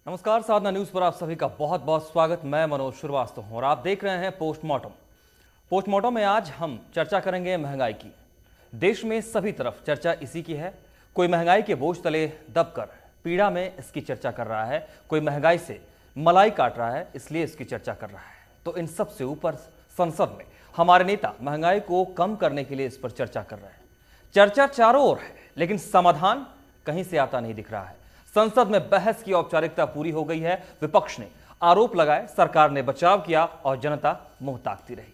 नमस्कार, साधना न्यूज पर आप सभी का बहुत बहुत स्वागत। मैं मनोज श्रीवास्तव हूं और आप देख रहे हैं पोस्टमार्टम में आज हम चर्चा करेंगे महंगाई की। देश में सभी तरफ चर्चा इसी की है। कोई महंगाई के बोझ तले दबकर पीड़ा में इसकी चर्चा कर रहा है, कोई महंगाई से मलाई काट रहा है इसलिए इसकी चर्चा कर रहा है। तो इन सब से ऊपर संसद में हमारे नेता महंगाई को कम करने के लिए इस पर चर्चा कर रहे हैं। चर्चा चारों ओर है लेकिन समाधान कहीं से आता नहीं दिख रहा है। संसद में बहस की औपचारिकता पूरी हो गई है। विपक्ष ने आरोप लगाए, सरकार ने बचाव किया और जनता मुंह ताकती रही।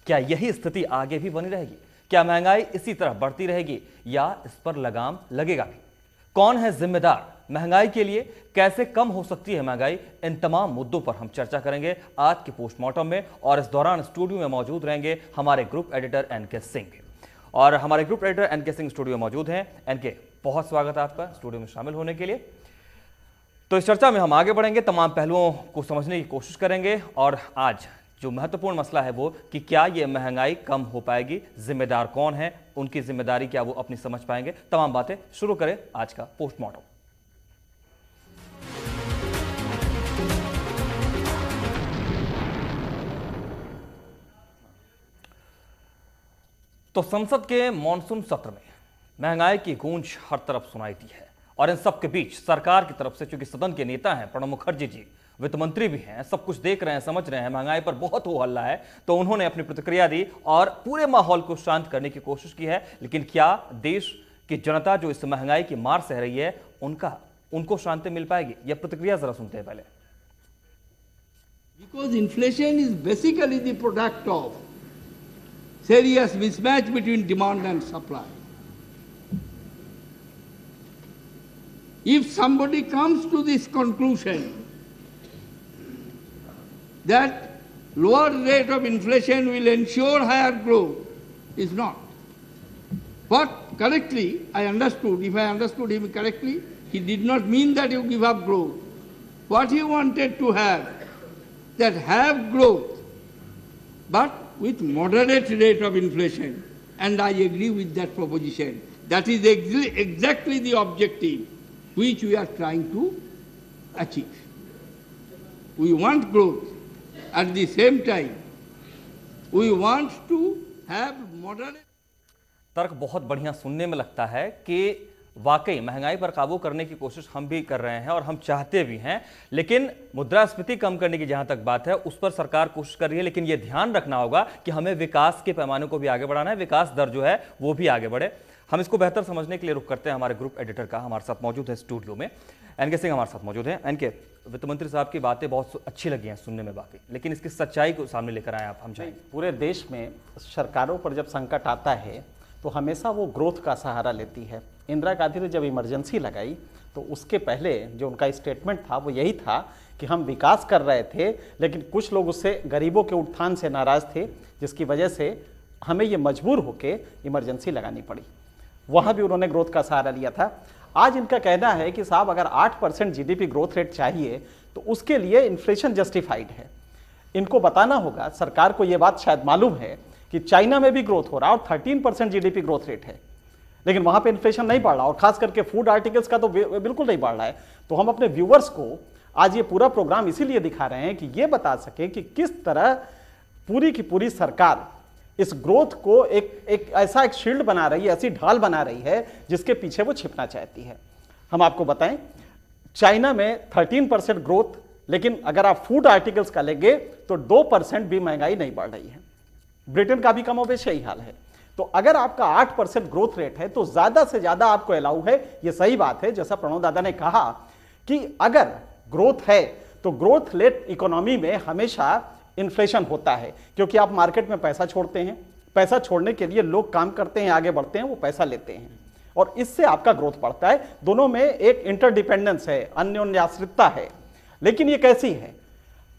क्या यही स्थिति आगे भी बनी रहेगी? क्या महंगाई इसी तरह बढ़ती रहेगी या इस पर लगाम लगेगा भी? कौन है जिम्मेदार महंगाई के लिए? कैसे कम हो सकती है महंगाई? इन तमाम मुद्दों पर हम चर्चा करेंगे आज के पोस्टमार्टम में। और इस दौरान स्टूडियो में मौजूद रहेंगे हमारे ग्रुप एडिटर एनके सिंह। और हमारे group editor NK Singh studio में मौजूद हैं। एनके, बहुत स्वागत है आपका स्टूडियो में शामिल होने के लिए। तो इस चर्चा में हम आगे बढ़ेंगे, तमाम पहलुओं को समझने की कोशिश करेंगे। और आज जो महत्वपूर्ण मसला है वो कि क्या ये महंगाई कम हो पाएगी, जिम्मेदार कौन है, उनकी जिम्मेदारी क्या वो अपनी समझ पाएंगे, तमाम बातें शुरू करें आज का पोस्टमार्टम। तो संसद के मॉनसून सत्र में महंगाई की गूंज हर तरफ सुनाई दी है और इन सब के बीच सरकार की तरफ से, चूंकि सदन के नेता हैं प्रणब मुखर्जी जी, वित्त मंत्री भी हैं, सब कुछ देख रहे हैं, समझ रहे हैं, महंगाई पर बहुत हो हल्ला है, तो उन्होंने अपनी प्रतिक्रिया दी और पूरे माहौल को शांत करने की कोशिश की है। लेकिन क्या देश की जनता जो इस महंगाई की मार सह रही है उनको शांति मिल पाएगी? यह प्रतिक्रिया जरा सुनते हैं पहले। Because inflation is basically the product of serious mismatch between demand and supply. If somebody comes to this conclusion that lower rate of inflation will ensure higher growth, is not. But correctly, I understood, if I understood him correctly, he did not mean that you give up growth. What he wanted to have growth, but with moderate rate of inflation. And I agree with that proposition. That is exactly the objective which we are trying to achieve. We want growth. At the same time, we want to have moderate. तर्क बहुत बढ़िया सुनने में लगता है कि वाकई महंगाई पर काबू करने की कोशिश हम भी कर रहे हैं और हम चाहते भी हैं, लेकिन मुद्रास्फीति कम करने की जहां तक बात है उस पर सरकार कोशिश कर रही है। लेकिन यह ध्यान रखना होगा कि हमें विकास के पैमाने को भी आगे बढ़ाना है, विकास दर जो है वो भी आगे बढ़े। हम इसको बेहतर समझने के लिए रुख करते हैं हमारे ग्रुप एडिटर का। हमारे साथ मौजूद है स्टूडियो में एनके सिंह, हमारे साथ मौजूद हैं। एनके, वित्त मंत्री साहब की बातें बहुत अच्छी लगी हैं सुनने में वाकई, लेकिन इसकी सच्चाई को सामने लेकर आए आप। हम चाहेंगे पूरे देश में सरकारों पर जब संकट आता है तो हमेशा वो ग्रोथ का सहारा लेती है। इंदिरा गांधी ने जब इमरजेंसी लगाई तो उसके पहले जो उनका स्टेटमेंट था वो यही था कि हम विकास कर रहे थे, लेकिन कुछ लोग उससे गरीबों के उत्थान से नाराज थे, जिसकी वजह से हमें ये मजबूर होके इमरजेंसी लगानी पड़ी। वहाँ भी उन्होंने ग्रोथ का सहारा लिया था। आज इनका कहना है कि साहब अगर 8% जीडीपी ग्रोथ रेट चाहिए तो उसके लिए इन्फ्लेशन जस्टिफाइड है। इनको बताना होगा, सरकार को ये बात शायद मालूम है कि चाइना में भी ग्रोथ हो रहा है और 13% जीडीपी ग्रोथ रेट है, लेकिन वहां पे इन्फ्लेशन नहीं बढ़ रहा और खास करके फूड आर्टिकल्स का तो बिल्कुल नहीं बढ़ रहा है। तो हम अपने व्यूअर्स को आज ये पूरा प्रोग्राम इसीलिए दिखा रहे हैं कि ये बता सके कि किस तरह पूरी की पूरी सरकार इस ग्रोथ को एक ऐसा एक शील्ड बना रही है, ऐसी ढाल बना रही है जिसके पीछे वो छिपना चाहती है। हम आपको बताएं, चाइना में 13% ग्रोथ, लेकिन अगर आप फूड आर्टिकल्स का लेंगे तो 2% भी महंगाई नहीं बढ़ रही है। ब्रिटेन का भी कमोबेश यही हाल है। तो अगर आपका 8% ग्रोथ रेट है तो ज्यादा से ज्यादा आपको अलाउ है। यह सही बात है, जैसा प्रणव दादा ने कहा कि अगर ग्रोथ है तो ग्रोथ लेट इकोनॉमी में हमेशा इन्फ्लेशन होता है, क्योंकि आप मार्केट में पैसा छोड़ते हैं, पैसा छोड़ने के लिए लोग काम करते हैं, आगे बढ़ते हैं, वो पैसा लेते हैं और इससे आपका ग्रोथ बढ़ता है। दोनों में एक इंटरडिपेंडेंस है, अन्योन्याश्रितता है। लेकिन ये कैसी है?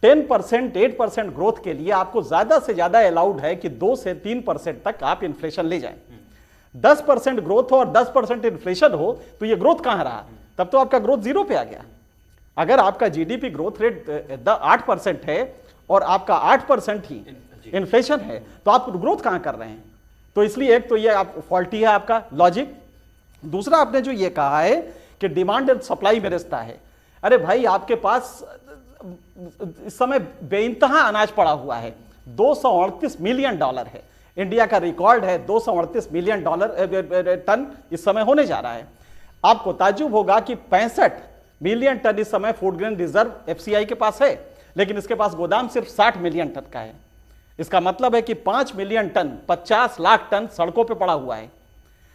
10%, 8% ग्रोथ के लिए आपको ज्यादा से ज्यादा अलाउड है कि 2 से 3% तक आप इन्फ्लेशन ले जाएं। 10% ग्रोथ हो और 10% इन्फ्लेशन हो तो ये ग्रोथ कहां रहा? तब तो आपका ग्रोथ जीरो पे आ गया। अगर आपका जीडीपी ग्रोथ रेट 8% है और आपका 8% ही इन्फ्लेशन है तो आप ग्रोथ कहां कर रहे हैं? तो इसलिए एक तो ये आप फॉल्टी है आपका लॉजिक। दूसरा, आपने जो ये कहा है कि डिमांड एंड सप्लाई में रिश्ता है, अरे भाई, आपके पास इस समय बेइंतहा अनाज पड़ा हुआ है, 238 मिलियन डॉलर है, इंडिया का रिकॉर्ड है, 238 मिलियन टन इस समय होने जा रहा है। आपको ताज्जुब होगा कि 65 मिलियन टन इस समय फूड ग्रेन रिजर्व एफसीआई के पास है, लेकिन इसके पास गोदाम सिर्फ 60 मिलियन टन का है। इसका मतलब है कि 5 मिलियन टन, 50 लाख टन सड़कों पे पड़ा हुआ है।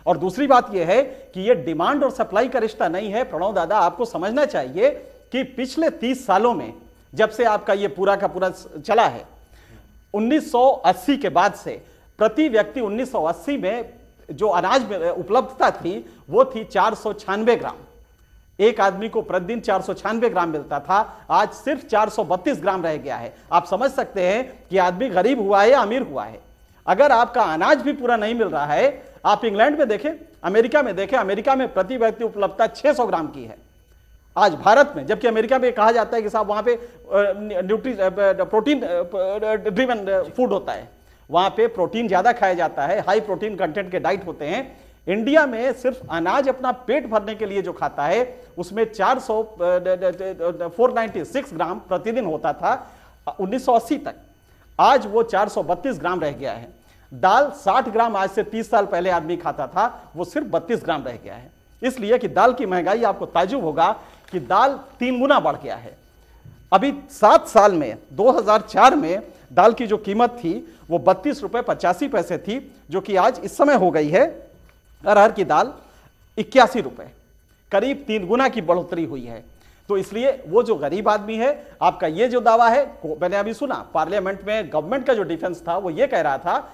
और दूसरी बात यह है कि यह डिमांड और सप्लाई का रिश्ता नहीं है प्रणव दादा, आपको समझना चाहिए कि पिछले 30 सालों में जब से आपका यह पूरा का पूरा चला है, 1980 के बाद से प्रति व्यक्ति 1980 में जो अनाज में उपलब्धता थी वो थी 496 ग्राम। एक आदमी को प्रतिदिन 496 ग्राम मिलता था, आज सिर्फ 432 ग्राम रह गया है। आप समझ सकते हैं कि आदमी गरीब हुआ है या अमीर हुआ है। अगर आपका अनाज भी पूरा नहीं मिल रहा है, आप इंग्लैंड में देखें, अमेरिका में देखें, अमेरिका में प्रति व्यक्ति उपलब्धता 600 ग्राम की है आज भारत में, जबकि अमेरिका में कहा जाता है कि साहब वहां पे प्रोटीन ड्रिवन फूड होता है, वहां पे प्रोटीन ज्यादा खाया जाता है, हाई प्रोटीन कंटेंट के डाइट होते हैं। इंडिया में सिर्फ अनाज अपना पेट भरने के लिए जो खाता है उसमें 496 ग्राम प्रतिदिन होता था 1980 तक, आज वो 432 ग्राम रह गया है। दाल 60 ग्राम आज से 30 साल पहले आदमी खाता था, वो सिर्फ 32 ग्राम रह गया है। इसलिए कि दाल की महंगाई, आपको ताज्जुब होगा कि दाल 3 गुना बढ़ गया है। अभी 7 साल में 2004 में दाल की जो कीमत थी वो 32 रुपए 85 पैसे थी, जो कि आज इस समय हो गई है अरहर की दाल 81 रुपए, करीब 3 गुना की बढ़ोतरी हुई है। तो इसलिए वो जो गरीब आदमी है, आपका ये जो दावा है, मैंने अभी सुना पार्लियामेंट में गवर्नमेंट का जो डिफेंस था वो ये कह रहा था,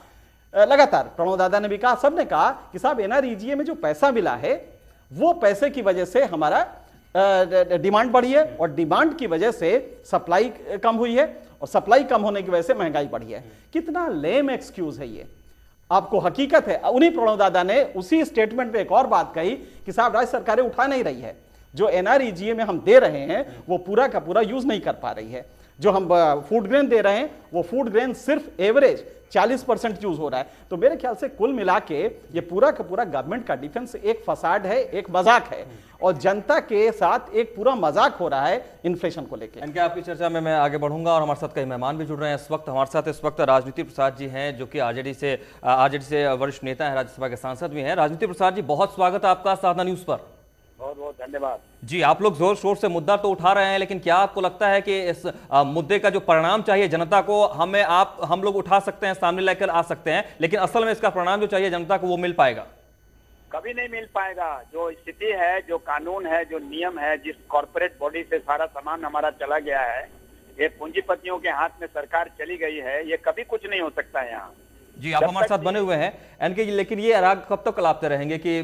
लगातार प्रणव दादा ने भी कहा, सबने कहा कि साहब एनआरईजीए में जो पैसा मिला है वो पैसे की वजह से हमारा डिमांड बढ़ी है और डिमांड की वजह से सप्लाई कम हुई है और सप्लाई कम होने की वजह से महंगाई बढ़ी है। कितना लेम एक्सक्यूज है ये, आपको हकीकत है। उन्हीं प्रणव दादा ने उसी स्टेटमेंट में एक और बात कही कि साहब राज्य सरकारें उठा नहीं रही है, जो एनआरईजीए में हम दे रहे हैं वो पूरा का पूरा यूज नहीं कर पा रही है। जो हम फूड ग्रेन दे रहे हैं वो फूड ग्रेन सिर्फ एवरेज 40% यूज हो रहा है। तो मेरे ख्याल से कुल मिला के ये पूरा का पूरा गवर्नमेंट का डिफेंस एक फसाड है, एक मजाक है और जनता के साथ एक पूरा मजाक हो रहा है इन्फ्लेशन को लेकर। इनके आपकी चर्चा में मैं आगे बढ़ूंगा और हमारे साथ कई मेहमान भी जुड़ रहे हैं इस वक्त। हमारे साथ इस वक्त राजनीति प्रसाद जी हैं, जो कि आरजेडी से वरिष्ठ नेता हैं, राज्यसभा के सांसद भी हैं। राजनीति प्रसाद जी, बहुत स्वागत है आपका साधना न्यूज पर। बहुत बहुत धन्यवाद जी। आप लोग जोर शोर से मुद्दा तो उठा रहे हैं, लेकिन क्या आपको लगता है कि इस मुद्दे का जो परिणाम चाहिए जनता को, हम लोग उठा सकते हैं, सामने लेकर आ सकते हैं, लेकिन असल में इसका परिणाम जो चाहिए जनता को वो मिल पाएगा? कभी नहीं मिल पाएगा। जो स्थिति है, जो कानून है, जो नियम है, जिस कॉर्पोरेट बॉडी से सारा सामान हमारा चला गया है, ये पूंजीपतियों के हाथ में सरकार चली गई है, ये कभी कुछ नहीं हो सकता है यहाँ। जी, आप हमारे साथ बने हुए हैं एनके जी, लेकिन ये राग कब तक कलापते रहेंगे कि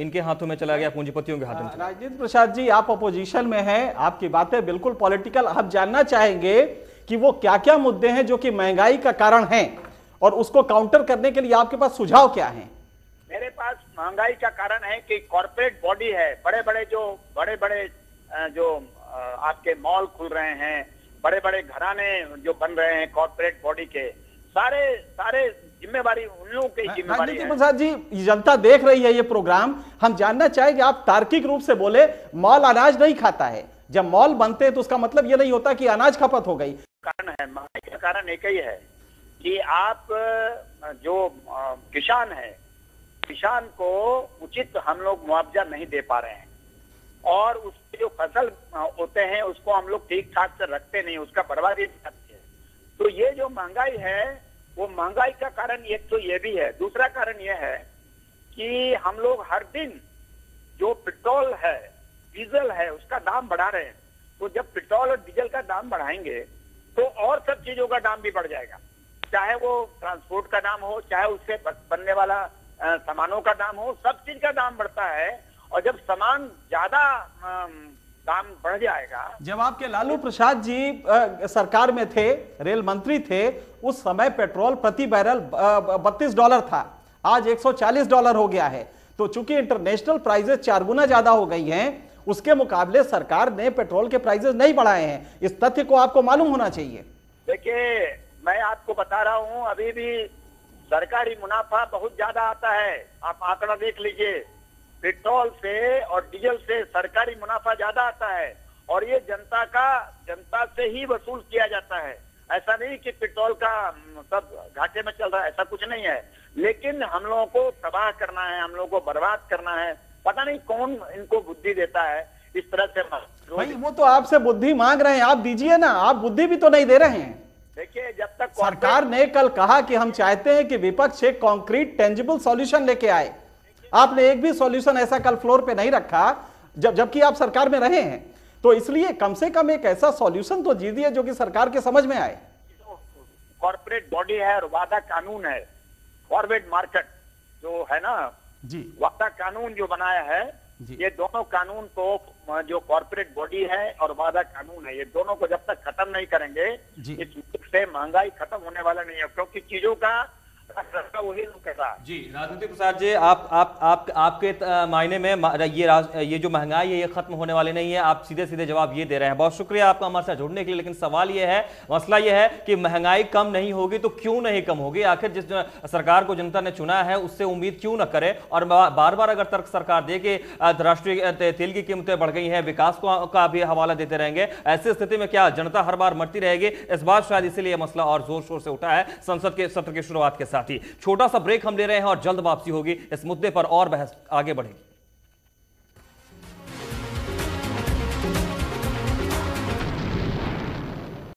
इनके हाथों में चला गया, पूंजीपतियों के हाथों में? राजनीति प्रसाद जी, आप अपोजिशन में हैं, आपकी बातें बिल्कुल पॉलिटिकल। हम जानना चाहेंगे कि वो क्या क्या मुद्दे हैं जो कि महंगाई का कारण हैं और उसको काउंटर करने के लिए आपके पास सुझाव क्या है? मेरे पास महंगाई का कारण है कि कॉर्पोरेट बॉडी है, बड़े बड़े जो आपके मॉल खुल रहे हैं, बड़े बड़े घराने जो बन रहे हैं कॉर्पोरेट बॉडी के, सारे जिम्मेवारी उन लोगों की जिम्मेवारी है। प्रसाद जी, जनता देख रही है ये प्रोग्राम, हम जानना चाहेंगे, आप तार्किक रूप से बोले मॉल अनाज नहीं खाता है, जब मॉल बनते हैं तो उसका मतलब ये नहीं होता कि अनाज खपत हो गई। कारण है, महंगाई का कारण एक ही है कि आप जो किसान है, किसान को उचित हम लोग मुआवजा नहीं दे पा रहे हैं और उसके जो फसल होते हैं उसको हम लोग ठीक ठाक से रखते नहीं, उसका बर्बादी करते हैं। तो ये जो महंगाई है वो महंगाई का कारण एक तो ये भी है। दूसरा कारण ये है कि हम लोग हर दिन जो पेट्रोल है, डीजल है, उसका दाम बढ़ा रहे हैं। तो जब पेट्रोल और डीजल का दाम बढ़ाएंगे तो और सब चीजों का दाम भी बढ़ जाएगा, चाहे वो ट्रांसपोर्ट का दाम हो, चाहे उससे बनने वाला सामानों का दाम हो, सब चीज का दाम बढ़ता है। और जब सामान ज्यादा दाम बढ़ जाएगा। जब आपके लालू प्रसाद जी सरकार में थे, रेल मंत्री थे, उस समय पेट्रोल प्रति बैरल $32 था, आज $140 हो गया है। तो चूंकि इंटरनेशनल प्राइसेस 4 गुना ज्यादा हो गई हैं, उसके मुकाबले सरकार ने पेट्रोल के प्राइसेस नहीं बढ़ाए हैं। इस तथ्य को आपको मालूम होना चाहिए। देखिए, मैं आपको बता रहा हूं, अभी भी सरकारी मुनाफा बहुत ज्यादा आता है। आप आंकड़ा देख लीजिए, पेट्रोल से और डीजल से सरकारी मुनाफा ज्यादा आता है और ये जनता से ही वसूल किया जाता है। ऐसा नहीं कि पेट्रोल का सब घाटे में चल रहा है, ऐसा कुछ नहीं है। लेकिन हम लोगों को तबाह करना है, हम लोगों को बर्बाद करना है। पता नहीं कौन इनको बुद्धि देता है इस तरह से। भाई वो तो आपसे बुद्धि मांग रहे हैं, आप दीजिए ना, आप बुद्धि भी तो नहीं दे रहे हैं। देखिए, जब तक सरकार ने कल कहा कि हम चाहते हैं कि विपक्ष एक कॉन्क्रीट टेंजिबल सॉल्यूशन लेके आए, आपने एक भी सॉल्यूशन ऐसा कल फ्लोर पे नहीं रखा जबकि आप सरकार में रहे हैं। तो इसलिए कम से कम एक ऐसा सॉल्यूशन तो दीजिए जो कि सरकार के समझ में आए। कॉर्पोरेट बॉडी है और वादा कानून है, फॉरवर्ड मार्केट जो है ना जी, वादा कानून जो बनाया है, ये दोनों कानून को, जो कॉर्पोरेट बॉडी है और वादा कानून है, ये दोनों को जब तक खत्म नहीं करेंगे इस मुल्क से महंगाई खत्म होने वाला नहीं है। क्योंकि चीजों का वही कर रहा है। जी, राजनीति प्रसाद जी, आपके मायने में ये जो महंगाई है ये खत्म होने वाली नहीं है, आप सीधे सीधे जवाब ये दे रहे हैं। बहुत शुक्रिया आपका हमारे साथ जुड़ने के लिए। लेकिन सवाल ये है, मसला ये है कि महंगाई कम नहीं होगी तो क्यों नहीं कम होगी? आखिर जिस सरकार को जनता ने चुना है उससे उम्मीद क्यों न करे? और बार बार अगर तर्क सरकार दे कि राष्ट्रीय तेल की कीमतें बढ़ गई हैं, विकास का भी हवाला देते रहेंगे, ऐसी स्थिति में क्या जनता हर बार मरती रहेगी? इस बार शायद इसीलिए मसला और जोर शोर से उठा है संसद के सत्र की शुरुआत के साथ ही। छोटा सा ब्रेक हम ले रहे हैं और जल्द वापसी होगी, इस मुद्दे पर और बहस आगे बढ़ेगी।